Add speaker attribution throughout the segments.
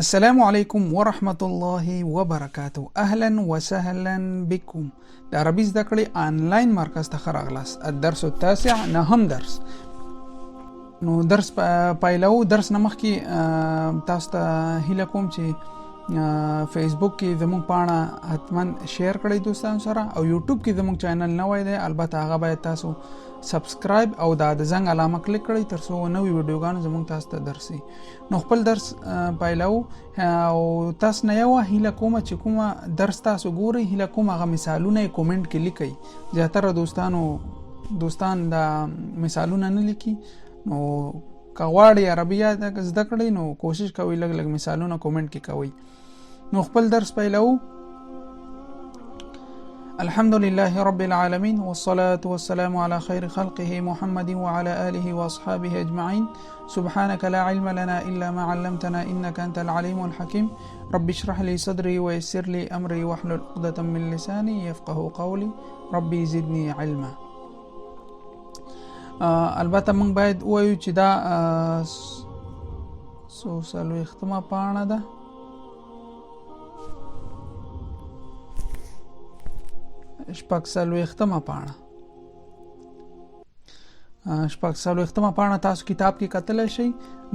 Speaker 1: السلام عليكم ورحمة الله وبركاته. أهلا وسهلا بكم. د عربي زده کړې آنلاین مرکز ته ښه راغلاست. الدرس التاسع، نهم درس. نو درس پایلو. درس نه مخکې تاسو ته هیله کوم چې فیسبوک کې زموږ پاڼه حتما شیر کړئ دوستانو سره، او یوټیوب کې زموږ چینل نوی دی، البته هغه باید تاسو سبسکرایب او د زنګ علامه کلیک کړئ ترڅو نوې ویډیوګانې زموږ تاسو ته درسي. نو خپل درس پایلو، او تاسو نه یو هیله کوم چې کومه درس تاسو ګورئ، هیله کوم هغه مثالونه کومنټ کې لیکئ. زیاتره دوستان دا مثالونه نه لیکي، نو که غواړئ عربي زده کړئ نو کوشش کوئ لږ لږ مثالونه کومنټ کې کوئ. نو خپل درس پیلو. الحمد لله رب العالمين، والصلاة والسلام على خير خلقه محمد وعلى آله وأصحابه أجمعين. سبحانك لا علم لنا إلا ما علمتنا إنك أنت العليم الحكيم. رب اشرح لي صدري ويسر لي أمري واحلل عقدة من لساني يفقه قولي. ربي زدني علما. البته موږ باید وایو چې دا څلوېښتمه پاڼه ده. شپږ څلوېښتمه پاڼه تاسو کتاب کې کتلی شئ.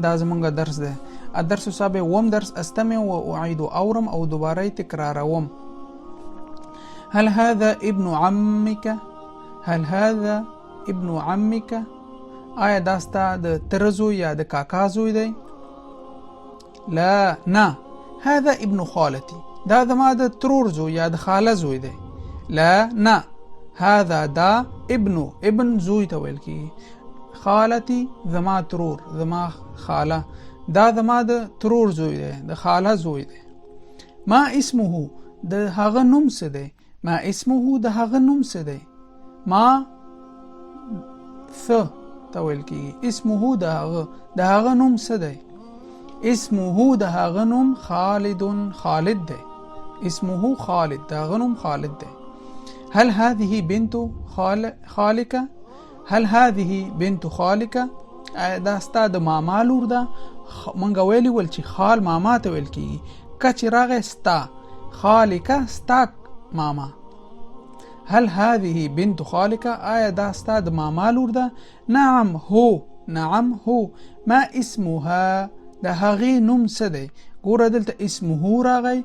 Speaker 1: دا زموږ درس دی. الدرس السابع، اووم درس. استمع واعيد، اورم او دوباره تکراروم. هل هذا ابن عمك؟ هل هذا ابن عمك؟ آیا دا ستا د تره زوی یا د کاکا زوی دی؟ لا، نه. هذا ابن خالتي، دا زما د ترور زوی یا د خاله زوی دی. لا، نه. هذا دا ابن زوی ته ویل کیږي. خالتي زما ترور، زما خاله. دا زما د ترور زوی دی، د خاله زوی دی. ما اسمه، د هغه نوم څه دی؟ ما اسمه، د هغه نوم څه دی؟ ما ث ته ویل کیږي. اسمه، د هغه نوم څه دی؟ اسمه، د هغه نوم خالد دی. اسمه خالد، د هغه نوم خالد دی. هل هذه بنت خالك؟ هل هذه بنت خالك؟ دا ستا د ماما لور ده. منګه ویلی ول چې خال ماما ته ویل کیږي. کچ راغی ستا، خالک ستا ماما. هل هذه بنت خالك؟ آیا دا ستا د ماما لور ده؟ نعم هو، نعم هو. ما اسمها؟ د هغې نوم څه دی؟ ګوره دلته اسمه راغی،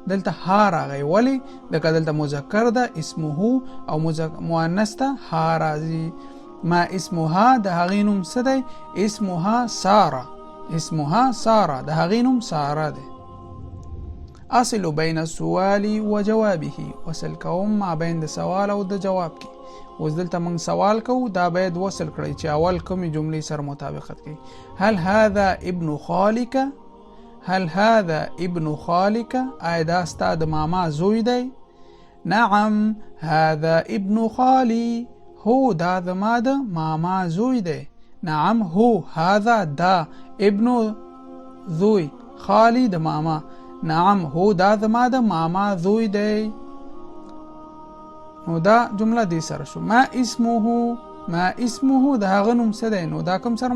Speaker 1: دلته ها راغی. ولی؟ لکه دلته مذکر ده اسمه، او مؤنث ته ها راځي. ما اسمها، د هغې نوم څه دی؟ اسمها ساره. اسمها ساره، د هغې نوم ساره دی. اصل بین السؤال و جوابه، وصل کوم ما بین د سوال او د جواب کې. اوس دلته موږ سوال کوو، دا باید وصل کړئ چې اول کومې جملې سره مطابقت کوي. هل هذا ابن خالک؟ هل هذا ابن خالك؟ آیا دا ستا د ماما زوی دی؟ نعم هذا ابن خالي. هو، دا زما د ماما زوی دی. نعم هو، هذا دا ابن زوی، خالی د ماما. نعم هو، دا زما د ماما زوی دی. نو دا جمله دی سره شو. ما اسمه، ما اسمه، د هغه نوم څه دی؟ نو دا کوم سره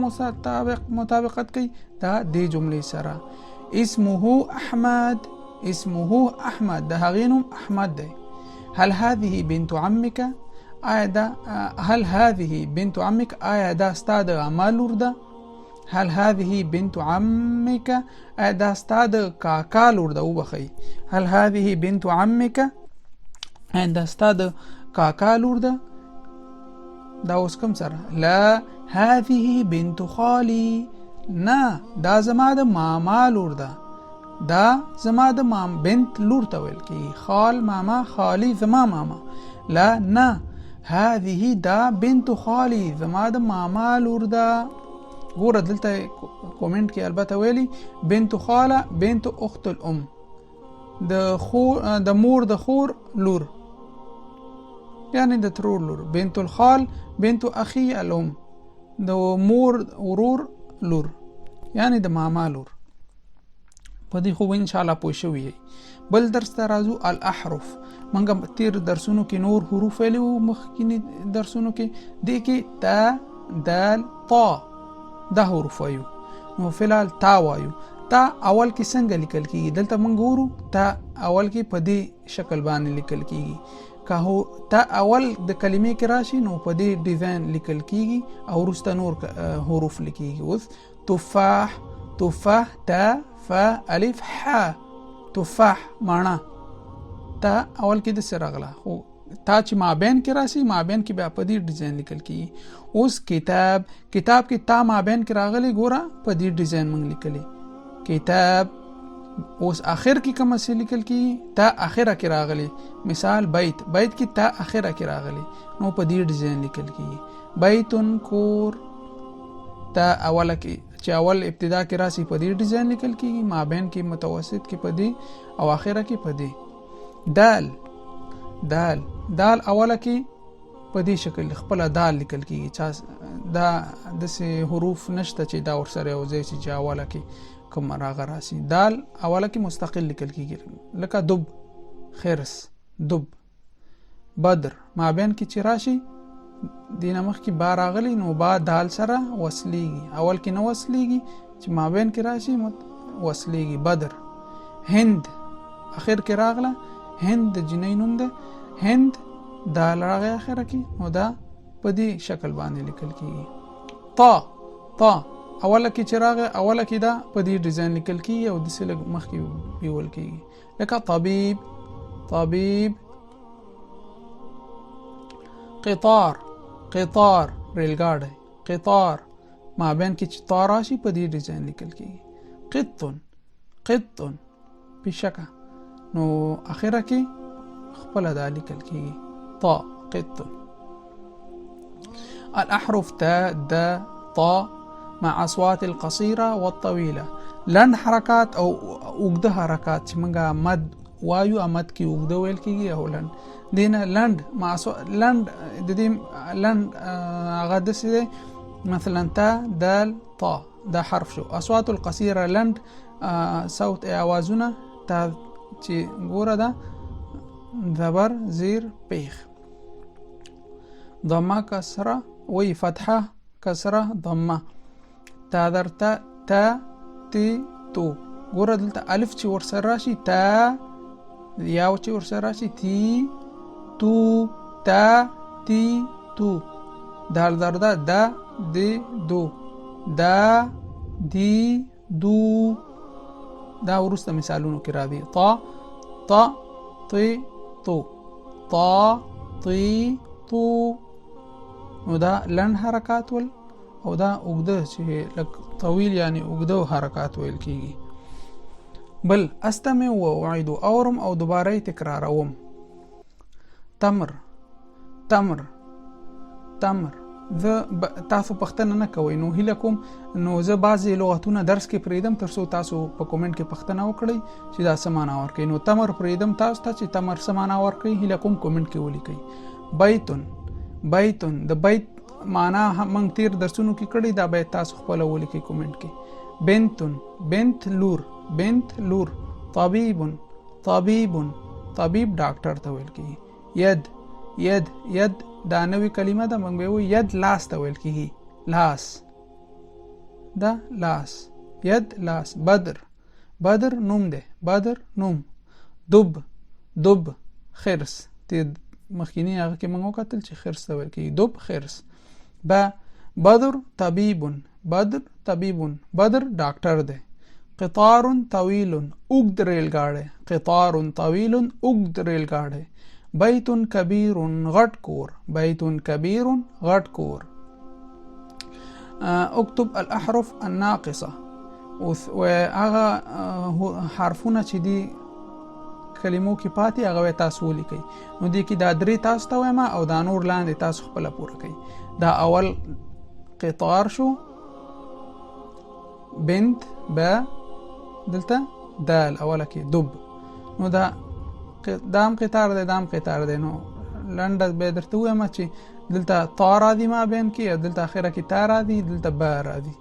Speaker 1: مطابقت کوي؟ دا دی جملې سره. اسمه احمد، اسمه احمد، د هغې نوم احمد دی. هل هذه بنت عمك؟ آیا دا هل هذه بنت عمك؟ آیا دا ستا د عمه لور ده؟ هل هذه بنت عمك؟ آیا دا ستا د کاکا لور ده؟ وبخئ. هل هذه بنت عمك؟ آیا دا ستا د کاکا لور ده؟ دا اوس کوم سره؟ لا، هذه بنت خالي. نه، دا زما د ماما لور ده. دا زما د بنت لور ته ویل کیږي. خال ماما، خالی زما ماما. لا، نه. هذه دا بنت خالی، زما د ماما لور ده. ګوره دلته کومنټ کې البته ویلي بنت خاله، بنت اخت الام، د مور د خور لور، یعنی د ترور لور. بنت الخال، بنت اخی الام، د مور ورور لور، یعنی د ماما لور. په دې خو ان شاء الله پوه شوي یئ. بل درس ته راځو. الاحرف. منګه تیر درسونو کې نور حروف ویلي وو، مخکینی درسونو کې دې کې تا، دال، طا دا حروف وایو. نو فی الحال تا وایو. تا اول کې څنګه لیکل کیږي دلته موږ ګورو تا اول کې په دې شکل باندې لیکل کیږي که هو تا اول د کلمې کې راشي نو په دې ډیزاین لیکل کیږي او وروسته نور حروف لیکيږي. اوس تفاح تفاح تا فا الف ح تفاح معنا تا اول کې د سرغله خو تا چې مابین کې راشي مابین کې بیا په دې ډیزاین لیکل کیږي. اوس کتاب کتاب کې تا مابین کې راغلي ګوره په دې ډیزاین موږ لیکلي کتاب. اوس اخر کې کوم څه لیکل کی تا اخره کې راغلي مثال بیت بیت کې تا اخره کې راغلي نو په دې ډیزاین لیکل کی بیتون کور تا اوله کې چې اول ابتدا کې راشي په دې ډیزاین لیکل کیږي مابین کې متوسط کې په دې او اخره کې په دې. دال دال دال اوله کې په دې شکل خپل دال لیکل کیږي چا دا د سه حروف نشته چې دا ورسره او ځای چې اوله کې کوم راغ راسي. دال اوله کې مستقل لیکل کیږي لکه دب خرس دب. بدر مابین کې چې راشي دینه مخ کې با راغلی نو با دال سره وصلیږي اول کې نو وصلیږي چې مابین کې راشي وصلیږي بدر. هند اخر کې راغله هند د جنۍ نوم ده هند دال راغی اخر کې نو دا په دې شکل باندې لیکل کیږي. طا طا اوله کې چې راغی اوله کې دا په دې ډیزاین لیکل کیږي او د سلګ مخ کې ویول کیږي لکه طبيب طبيب. قطار قطار ریل ګاډی قطار مابین کې چې طا راشي په دې ډیزاین لیکل کیږي. قطن قطن بشکه نو اخره کې خپل دا لیکل کیږي طا قطن. الاحرف تا دا طا مع اصوات القصيره والطويله لن حرکات او اوږده حرکات چې موږ مد وایو امد کې اوږده ویل کیږي او لن دینه لند مع لند د دې لند هغه د سې مثلا تا دال طا دا حرف شو. اصوات القصيره لند صوت اوازونه تا چې ګوره دا زبر زیر پیخ. ضمه کسره وی فتحه کسره ضمه تا درته تا تی تو ګوره دلته الف چې ورسره راشي تا یاو چې ورسره راشي تی تو تا تی تو. دال درده دا دی دو دا دی دو دا ورسته مثالونو کې راځي. طا طا طي تو طا طي تو نو دا لن حرکات ول او دا اوږده چې لک طویل یعنی اوږده حرکات ویل کیږي. بل استمع و اعيد اورم او دوباره تکراروم. تمر تمر تمر. زه تاسو پښتنه نه کوئ نو هیله کوم نو زه بعضې لغتونه درس کې پرېږدم تر څو تاسو په کومنټ کې پښتنه وکړئ چې دا څه معنا ورکوي. نو تمر پرېږدم تاسو ته چې تمر څه معنا ورکوي هیله کوم کومنټ کې ولیکئ. بیتون بیتون د بیت معنا موږ تیر درسونو کې کړی دا به تاسو خپل ولیکئ کومنټ کې. بنتون بنت لور بنت لور. طبيب طبيب طبيب ډاکټر ته ویل کیږي. ید ید ید دا نوې کلمه ده موږ به وایو ید لاس ته ویل کیږي لاس دا لاس ید لاس. بدر بدر نوم ده بدر نوم. دب دب خرس ته مخکینی هغه کې موږ وکتل چې خرس ته ویل کیږي دب خرس. بدر طبيب بدر طبيب بدر ډاکټر ده. قطار طويل اوږد ریل ګاډی قطار طويل اوږد ریل ګاډی. بیت کبیر غټ کور بیت کبیر غټ کور. اكتب الاحرف الناقصه و هغه حرفونه چې دي کلمو کې پاتې هغه تاسو ولیکئ. نو دې کې دا درې تاسو ته وایم او دا نور لاندې تاسو خپل پوره کړئ. دا اول قطار شو بنت با دلته دال اوله کې دب نو دا دام قطار دی دام قطار دی نو لنډه به درته وایم چې دلته طا راځي مابین کې او دلته اخره کې تا راځي دلته با راځي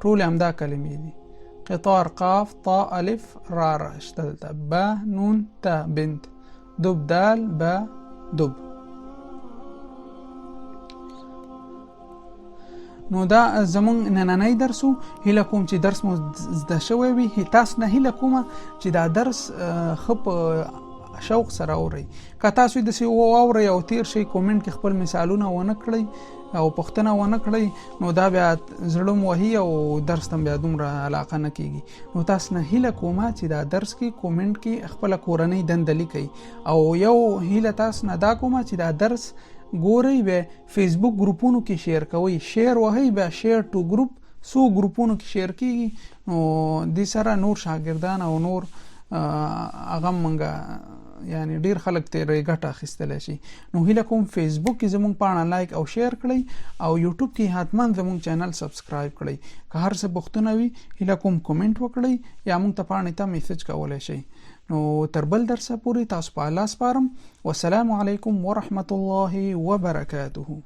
Speaker 1: ټول همدا کلمې دي. قطار قاف طا الف را شته دلته با نون تا بنت دب دال با دب. نو دا زمونږ نننی درس و. هیله کوم چې درس مو زده شوی وي. تاسو نه هیله کومه چې دا درس ښه په شوق سره اورئ. که تاسو داسې واورئ او تیر شئ کومنټ کې خپل مثالونه ونه کړئ او پوښتنه ونه کړئ نو دا بیا زړه مو وهي او درس ته بیا دومره علاقه نه کیږي. نو تاسو نه هیله کومه چې دا درس کې کومنټ کې خپله کورنۍ دنده لیکئ او یو هیله تاسو نه دا کومه چې دا درس ګورئ بیا فیسبوک ګروپونو کې شیر کوئ. شیر وهئ بیا شیر ټو ګروپ څو ګروپونو کې شیر کیږي نو دې سره نور شاګردان او نور هغه مونږه یعنی ډیر خلک ترې ګټه اخیستلی شي. نو هیله کوم فیسبوک کې زموږ پاڼه لایک او شیر کړئ او یوټیوب کې حتما زموږ چینل سبسکرایب کړئ. که هر څه پوښتنه وي هیله کوم کومنټ وکړئ یا موږ ته پاڼې ته میسج کولی شئ. نو تر بل درسه پورې تاسو په الله سپارم. والسلام علیکم ورحمة الله وبرکاته.